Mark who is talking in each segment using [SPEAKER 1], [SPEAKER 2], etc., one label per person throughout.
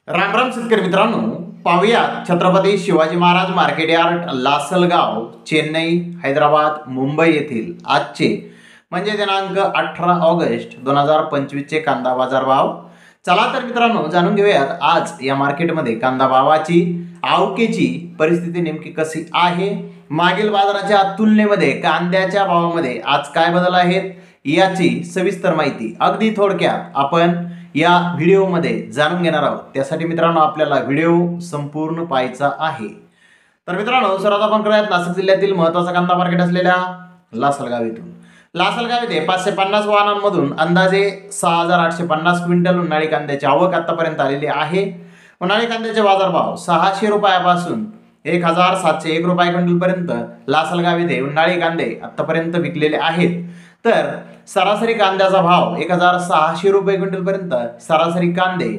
[SPEAKER 1] राम राम शेतकरी मित्रांनो, पाहूयात छत्रपती शिवाजी महाराज मार्केट यार्ड लासलगाव चेन्नई हैदराबाद मुंबई येथील आजचे म्हणजे दिनांक 18 ऑगस्ट 2025 चे कांदा बाजार भाव। चला तर मित्रांनो जाणून घेऊयात आज या मार्केटमध्ये कांदा भावाची आवकेची परिस्थिती नेमकी कशी आहे, मागील बाजाराच्या तुलनेमध्ये कांद्याच्या भावामध्ये आज काय बदल आहेत याची सविस्तर माहिती अगदी थोडक्यात आपण या व्हिडिओमध्ये जाणून घेणार आहोत। त्यासाठी मित्रांनो आपल्याला व्हिडिओ संपूर्ण पाहायचा आहे। तर मित्रांनो सर्वात आपण करूयात नाशिक जिल्ह्यातील महत्त्वाचा कांदा मार्केट असलेल्या लासलगाव येथून। लासलगाव येथे 550 वाहनांमधून अंदाजे 6850 क्विंटल उन्हाळी कांद्याची आवक आतापर्यंत आलेली आहे। उन्हाळी कांद्याचे बाजारभाव 600 रुपयापासून 1701 रुपये क्विंटल पर्यंत लासलगाव येथे उन्हाळी कांदे आतापर्यंत विकलेले आहेत। तर सरासरी कांद्याचा भाव 1600 रुपये क्विंटल पर्यंत सरासरी कांदे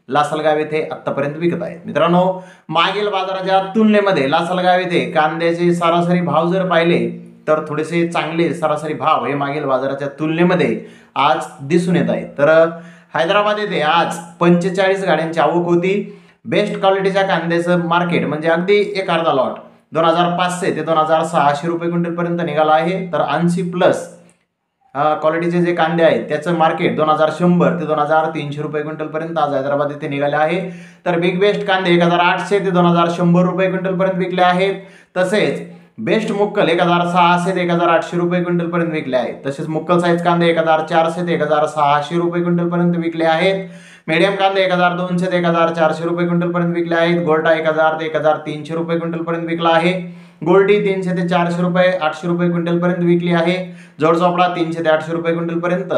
[SPEAKER 1] लासलगाव येथे आतापर्यंत विकत आहेत। मित्रांनो मागील बाजाराच्या तुलनेमध्ये लासलगाव येथे कांद्याचे सरासरी भाव जर पाहिले तर थोडेसे चांगले सरासरी भाव हे मागील बाजाराच्या तुलनेमध्ये आज दिसून येत आहेत। तर हैदराबाद येथे आज 45 गाड्यांची आवक होती। बेस्ट क्वालिटीच्या कांद्याचं मार्केट म्हणजे अगदी एक अर्धा लॉट 2500 ते 2600 रुपये क्विंटल पर्यंत निघाला आहे। तर 80 प्लस क्वालिटीचे जे कांदे आहेत त्याचं मार्केट 2100 ते 2300 रुपये क्विंटल पर्यंत आज हैदराबाद येथे निघाले आहे। तर बिग बेस्ट कांदे 1800 ते 2100 रुपये क्विंटल पर्यंत विकले आहेत। तसेच बेस्ट मुक्कल 1600 ते 1800 रुपये क्विंटल पर्यंत विकले आहेत। तसेच मुक्कल साईज कांदे 1400 ते 1600 रुपये क्विंटल पर्यंत विकले आहेत। मीडियम कांदे 1200 ते 1400 रुपये क्विंटल पर्यंत विकले आहेत। गोल्टा 1000 ते 1300 रुपये क्विंटल पर्यंत विकला आहे। गोल्डी 300 ते 400 रुपये 800 रुपये क्विंटल पर्यंत विकली आहे। जोडचोपडा 300 ते 800 रुपये क्विंटल पर्यंत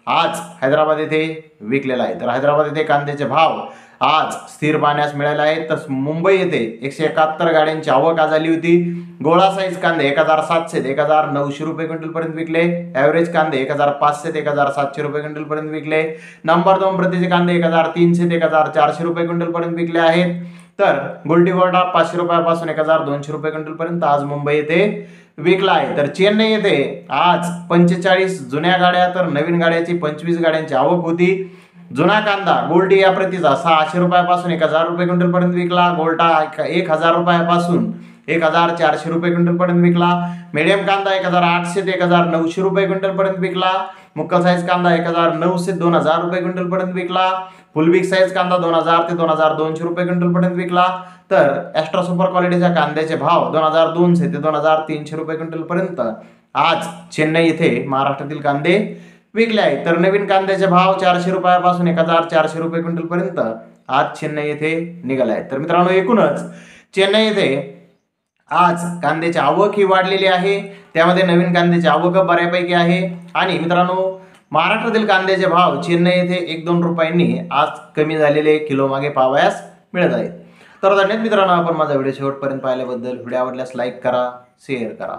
[SPEAKER 1] आज हैदराबाद येथे विकलेला आहे। तर हैदराबाद येथे कांद्याचे भाव आज स्थिर पाहण्यास मिळाले आहेत। तर मुंबई येथे 171 गाड्यांची आवक आज आली होती। गोळा साईज कांदे 1700 ते 1900 रुपये क्विंटल पर्यंत विकले। ॲव्हरेज कांदे 1500 ते 1700 रुपये क्विंटल पर्यंत विकले। नंबर 2 प्रतीचे कांदे 1300 ते 1400 रुपये क्विंटल पर्यंत विकले आहेत। तर गोल्डी गोल्डा 500 रुपयापासून 1200 रुपये क्विंटल पर्यंत आज मुंबई येथे विकला आहे। तर चेन्नई येथे आज 45 जुन्या गाड्या तर नवीन गाड्याची 25 गाड्यांची आवक होती। जुना कांदा गोल्डी या प्रतीचा 600 रुपयापासून 1000 रुपये क्विंटल पर्यंत विकला। गोल्टा 1000 रुपयापासून 1400 रुपये क्विंटल पर्यंत विकला। मीडियम कांदा 1800 ते 1900 रुपये क्विंटल पर्यंत विकला। मुक्कल साईज कांदा 1900 ते 2000 रुपये क्विंटल पर्यंत विकला। फुल बिग साईज कांदा 2000 ते 2200 रुपये क्विंटल पर्यंत विकला। तर एक्स्ट्रा सुपर क्वालिटीच्या कांद्याचे भाव 2200 ते 2300 रुपये क्विंटल पर्यंत आज चेन्नई येथे महाराष्ट्रातील कांदे विकले आहेत। तर नवीन कांद्याचे भाव 400 रुपयापासून 1400 रुपये क्विंटल पर्यंत आज चेन्नई येथे निघाले आहेत। तर मित्रांनो एकूणच चेन्नई येथे आज कांद्याची आवक ही वाढलेली आहे। त्यामध्ये नवीन कांद्याची आवक बऱ्यापैकी आहे। आणि मित्रांनो महाराष्ट्रातील कांद्याचे भाव चेन्नई येथे 1-2 रुपयांनी आज कमी झालेले किलो मागे पाहावयास मिळत आहेत। तर धन्यवाद मित्रांनो, आपण माझा व्हिडिओ शेवटपर्यंत पाहिल्याबद्दल। व्हिडिओ आवडल्यास लाईक करा, शेअर करा।